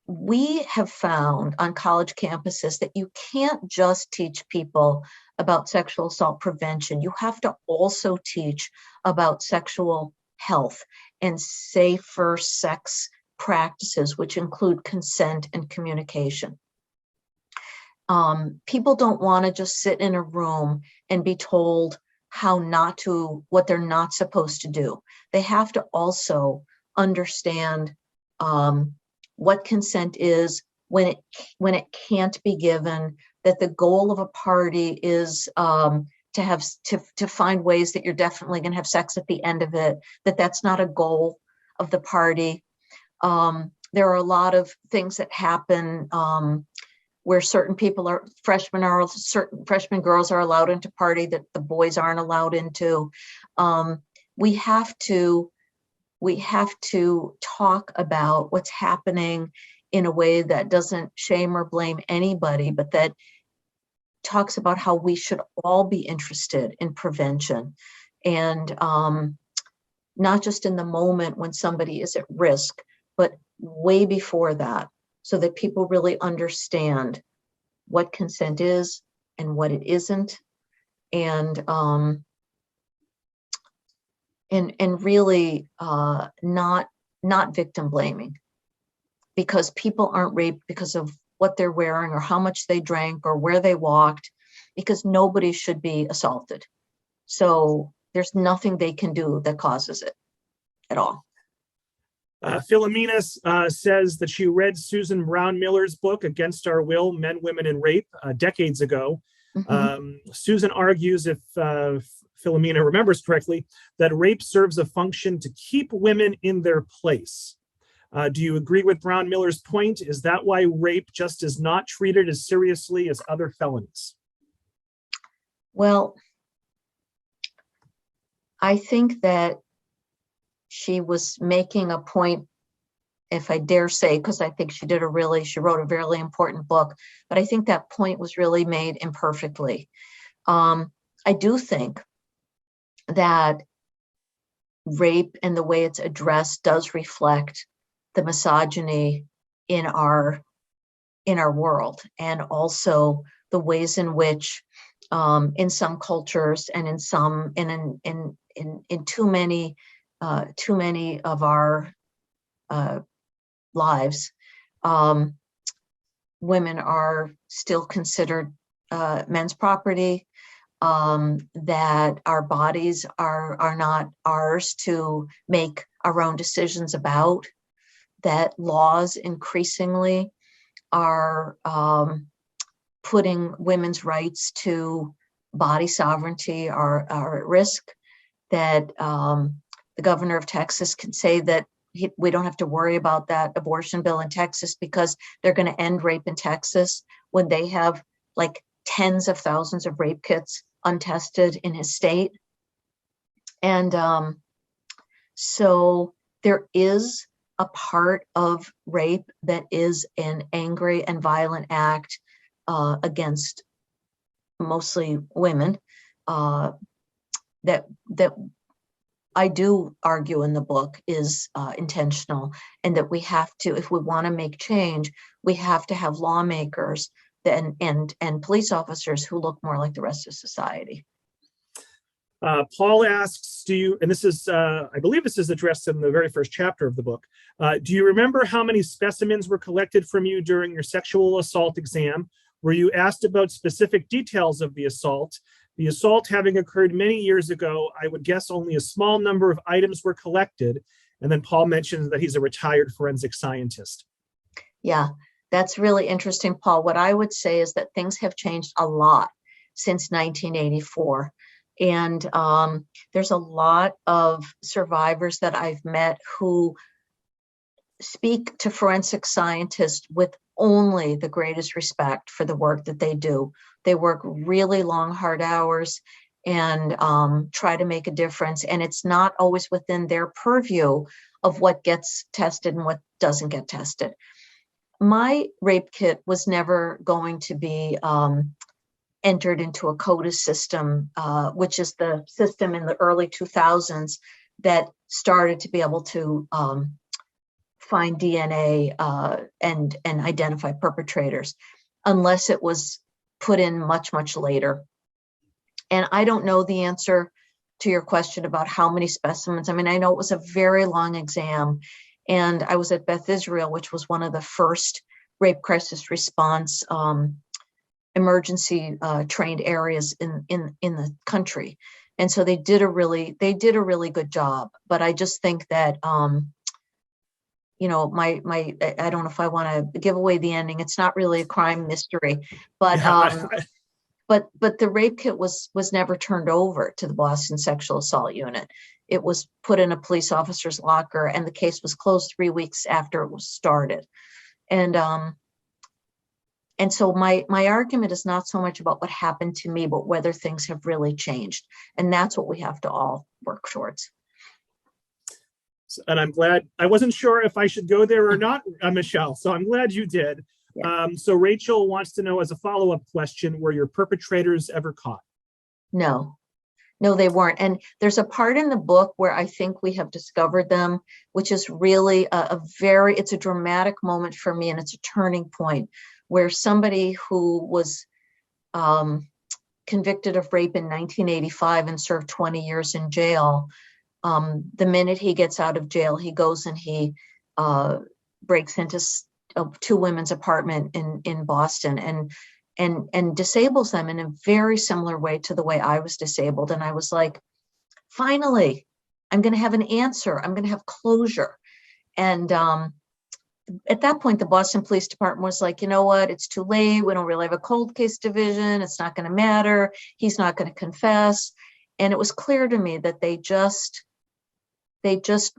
we have found on college campuses that you can't just teach people about sexual assault prevention. You have to also teach about sexual health and safer sex practices, which include consent and communication. People don't want to just sit in a room and be told what they're not supposed to do. They have to also understand what consent is, when it can't be given, that the goal of a party is to find ways that you're definitely going to have sex at the end of it, that's not a goal of the party. There are a lot of things that happen where certain freshman girls are allowed into party that the boys aren't allowed into. We have to talk about what's happening in a way that doesn't shame or blame anybody, but that talks about how we should all be interested in prevention, and not just in the moment when somebody is at risk, but way before that, so that people really understand what consent is and what it isn't, and really not victim blaming, because people aren't raped because of what they're wearing or how much they drank or where they walked, because nobody should be assaulted. So there's nothing they can do that causes it at all. Philomena says that she read Susan Brown Miller's book, Against Our Will, Men, Women, and Rape, decades ago. Mm-hmm. Susan argues, if Philomena remembers correctly, that rape serves a function to keep women in their place. Do you agree with Brown Miller's point? Is that why rape just is not treated as seriously as other felonies? Well, I think that she was making a point, if I dare say, because I think she wrote a really important book, but I think that point was really made imperfectly. I do think that rape and the way it's addressed does reflect the misogyny in our world, and also the ways in which in some cultures and in too many of our lives, women are still considered men's property, that our bodies are not ours to make our own decisions about, that laws increasingly are putting women's rights to body sovereignty are at risk, that the governor of Texas can say that we don't have to worry about that abortion bill in Texas because they're going to end rape in Texas, when they have like tens of thousands of rape kits untested in his state. And so there is a part of rape that is an angry and violent act against mostly women, that I do argue in the book is intentional, and that we have to, if we want to make change, we have to have lawmakers and police officers who look more like the rest of society. Paul asks, do you, and this is, I believe this is addressed in the very first chapter of the book. Do you remember how many specimens were collected from you during your sexual assault exam? Were you asked about specific details of the assault? The assault having occurred many years ago, I would guess only a small number of items were collected. And then Paul mentions that he's a retired forensic scientist. Yeah, that's really interesting, Paul. What I would say is that things have changed a lot since 1984. And there's a lot of survivors that I've met who speak to forensic scientists with only the greatest respect for the work that they do. They work really long, hard hours and try to make a difference. And it's not always within their purview of what gets tested and what doesn't get tested. My rape kit was never going to be entered into a CODIS system, which is the system in the early 2000s that started to be able to find DNA and identify perpetrators, unless it was put in much, much later. And I don't know the answer to your question about how many specimens. I mean, I know it was a very long exam, and I was at Beth Israel, which was one of the first rape crisis response emergency trained areas in the country. And so they did a really good job. But I just think that you know, I don't know if I want to give away the ending. It's not really a crime mystery, but Yeah, but the rape kit was never turned over to the Boston Sexual Assault Unit. It was put in a police officer's locker, and the case was closed 3 weeks after it was started. And so my argument is not so much about what happened to me, but whether things have really changed. And that's what we have to all work towards. and I'm glad. I wasn't sure if I should go there or not, Michelle, so I'm glad you did. Yeah. So Rachel wants to know, as a follow-up question, were your perpetrators ever caught? No, they weren't. And there's a part in the book where I think we have discovered them, which is really it's a dramatic moment for me, and it's a turning point where somebody who was convicted of rape in 1985 and served 20 years in jail, the minute he gets out of jail, he goes and he breaks into two women's apartment in Boston and disables them in a very similar way to the way I was disabled. And I was like, finally, I'm going to have an answer. I'm going to have closure. And at that point, the Boston Police Department was like, you know what? It's too late. We don't really have a cold case division. It's not going to matter. He's not going to confess. And it was clear to me that they just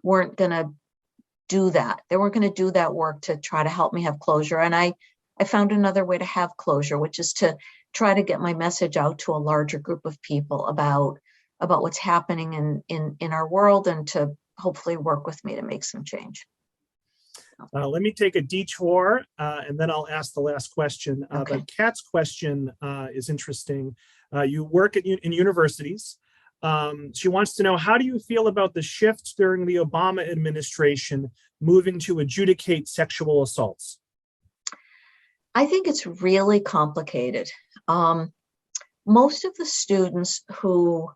weren't going to do that. They weren't going to do that work to try to help me have closure. And I found another way to have closure, which is to try to get my message out to a larger group of people about what's happening in our world, and to hopefully work with me to make some change. Let me take a detour, and then I'll ask the last question. Okay. But Kat's question is interesting. You work in universities. She wants to know, how do you feel about the shift during the Obama administration moving to adjudicate sexual assaults? I think it's really complicated. Most of the students who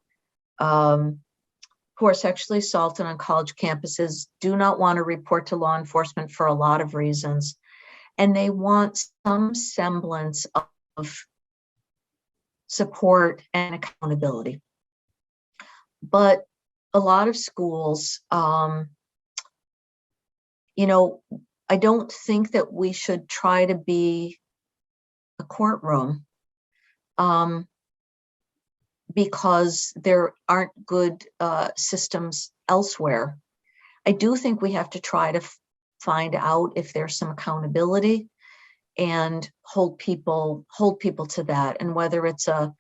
are sexually assaulted on college campuses do not want to report to law enforcement for a lot of reasons. And they want some semblance of support and accountability. But a lot of schools, I don't think that we should try to be a courtroom because there aren't good systems elsewhere. I do think we have to try to find out if there's some accountability and hold people to that, and whether it's a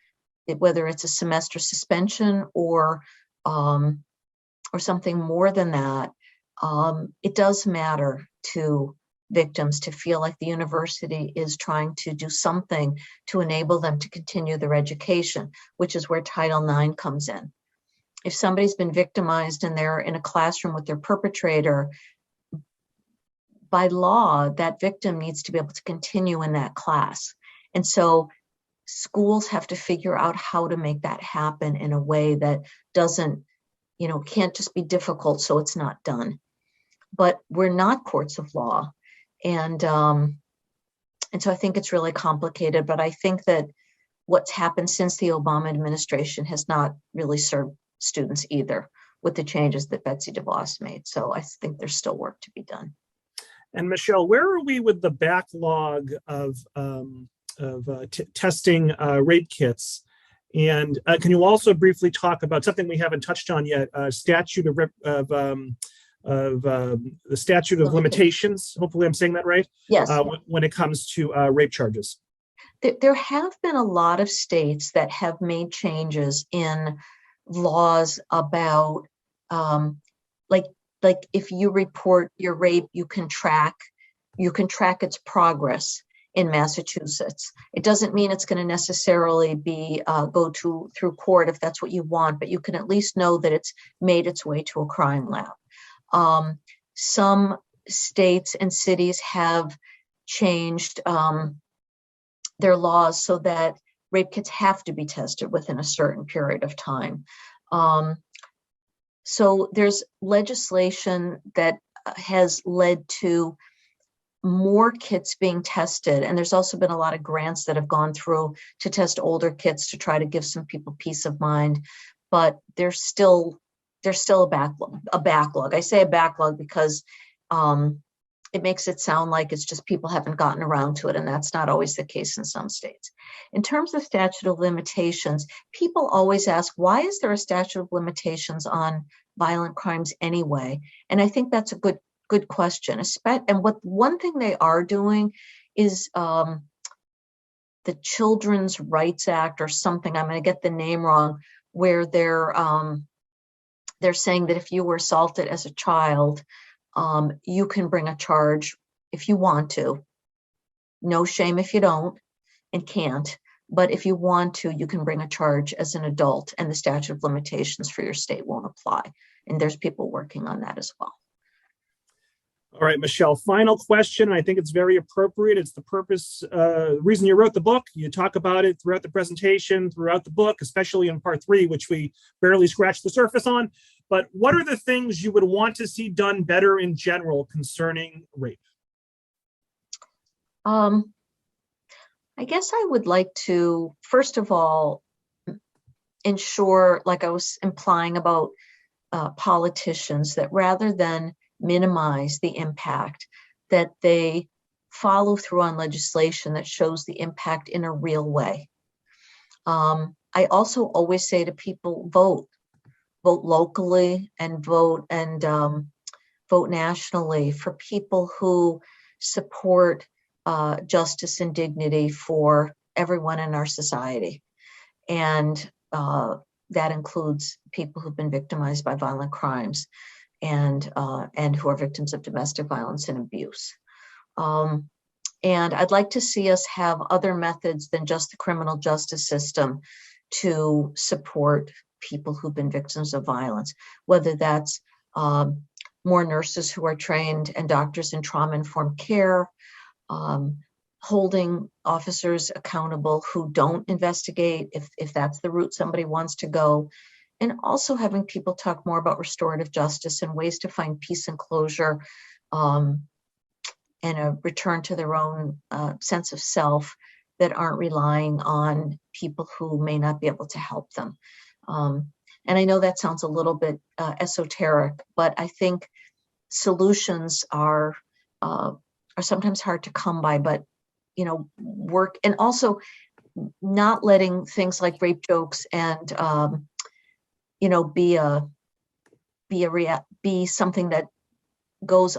semester suspension or something more than that. It does matter to victims to feel like the university is trying to do something to enable them to continue their education, which is where Title IX comes in. If somebody's been victimized and they're in a classroom with their perpetrator, by law, that victim needs to be able to continue in that class. And so schools have to figure out how to make that happen in a way that doesn't, can't just be difficult so it's not done. But we're not courts of law. And so I think it's really complicated, but I think that what's happened since the Obama administration has not really served students either, with the changes that Betsy DeVos made. So I think there's still work to be done. And Michelle, where are we with the backlog of testing rape kits? And can you also briefly talk about something we haven't touched on yet, statute of the statute of limitations? Hopefully I'm saying that right. Yes. When it comes to rape charges. There have been a lot of states that have made changes in laws about, like if you report your rape, you can track its progress in Massachusetts. It doesn't mean it's going to necessarily be go through court if that's what you want, but you can at least know that it's made its way to a crime lab. Some states and cities have changed their laws so that rape kits have to be tested within a certain period of time. So there's legislation that has led to more kits being tested. And there's also been a lot of grants that have gone through to test older kits to try to give some people peace of mind. But there's still a backlog. I say a backlog because it makes it sound like it's just people haven't gotten around to it, and that's not always the case in some states. In terms of statute of limitations, people always ask, why is there a statute of limitations on violent crimes anyway? And I think that's a good question. And one thing they are doing is the Children's Rights Act or something, I'm going to get the name wrong, where they're saying that if you were assaulted as a child, you can bring a charge if you want to. No shame if you don't and can't. But if you want to, you can bring a charge as an adult, and the statute of limitations for your state won't apply. And there's people working on that as well. All right, Michelle, final question. I think it's very appropriate. It's the purpose, reason you wrote the book. You talk about it throughout the presentation, throughout the book, especially in part 3, which we barely scratched the surface on. But what are the things you would want to see done better in general concerning rape? I guess I would like to, first of all, ensure, like I was implying about politicians, that rather than minimize the impact, that they follow through on legislation that shows the impact in a real way. I also always say to people, vote locally and vote nationally for people who support justice and dignity for everyone in our society. And that includes people who've been victimized by violent crimes and who are victims of domestic violence and abuse. And I'd like to see us have other methods than just the criminal justice system to support people who've been victims of violence, whether that's more nurses who are trained and doctors in trauma-informed care, holding officers accountable who don't investigate if that's the route somebody wants to go, and also having people talk more about restorative justice and ways to find peace and closure and a return to their own sense of self that aren't relying on people who may not be able to help them. And I know that sounds a little bit esoteric, but I think solutions are sometimes hard to come by, but work, and also not letting things like rape jokes and be something that goes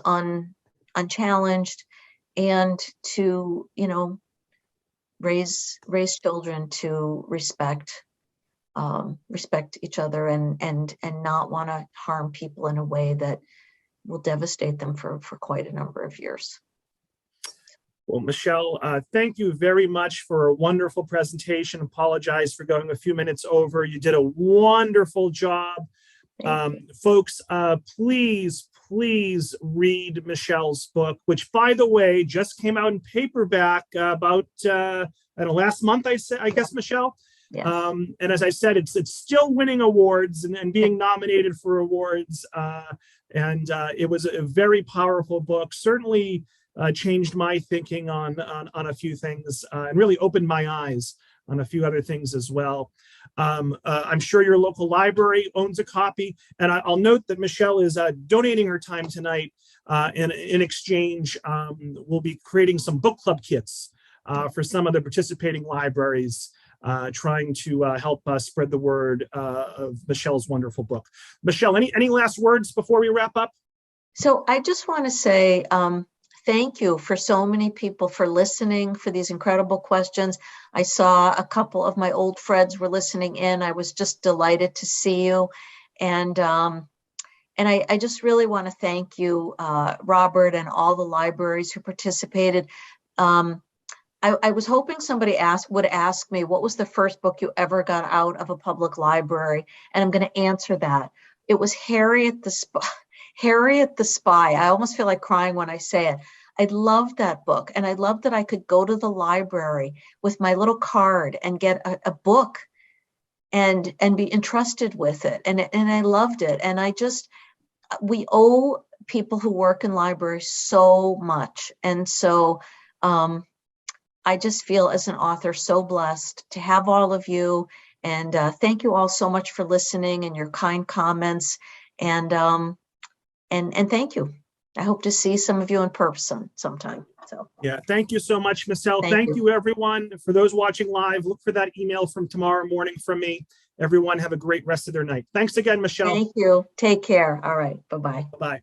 unchallenged, and to raise children to respect each other and not want to harm people in a way that will devastate them for quite a number of years. Well, Michelle, thank you very much for a wonderful presentation. Apologize for going a few minutes over. You did a wonderful job. Folks, please please read Michelle's book, which, by the way, just came out in paperback about last month, I guess, Michelle. Yes. And as I said, it's still winning awards and being nominated for awards. And it was a very powerful book. Certainly changed my thinking on a few things and really opened my eyes on a few other things as well. I'm sure your local library owns a copy, and I'll note that Michelle is donating her time tonight. In exchange, we'll be creating some book club kits for some of the participating libraries, trying to help spread the word of Michelle's wonderful book. Michelle, any last words before we wrap up? So I just want to say thank you for so many people for listening, for these incredible questions. I saw a couple of my old friends were listening in. I was just delighted to see you. And I just really want to thank you, Robert, and all the libraries who participated. I was hoping somebody would ask me, what was the first book you ever got out of a public library? And I'm going to answer that. It was Harriet the Spy. Harriet the Spy. I almost feel like crying when I say it. I loved that book. And I loved that I could go to the library with my little card and get a book and be entrusted with it. And I loved it. And we owe people who work in libraries so much. And so, I just feel as an author so blessed to have all of you, and thank you all so much for listening and your kind comments, and thank you. I hope to see some of you in person sometime. So yeah, thank you so much, Michelle. Thank you everyone. For those watching live, look for that email from tomorrow morning from me. Everyone have a great rest of their night. Thanks again, Michelle. Thank you. Take care. All right. Bye-bye. Bye.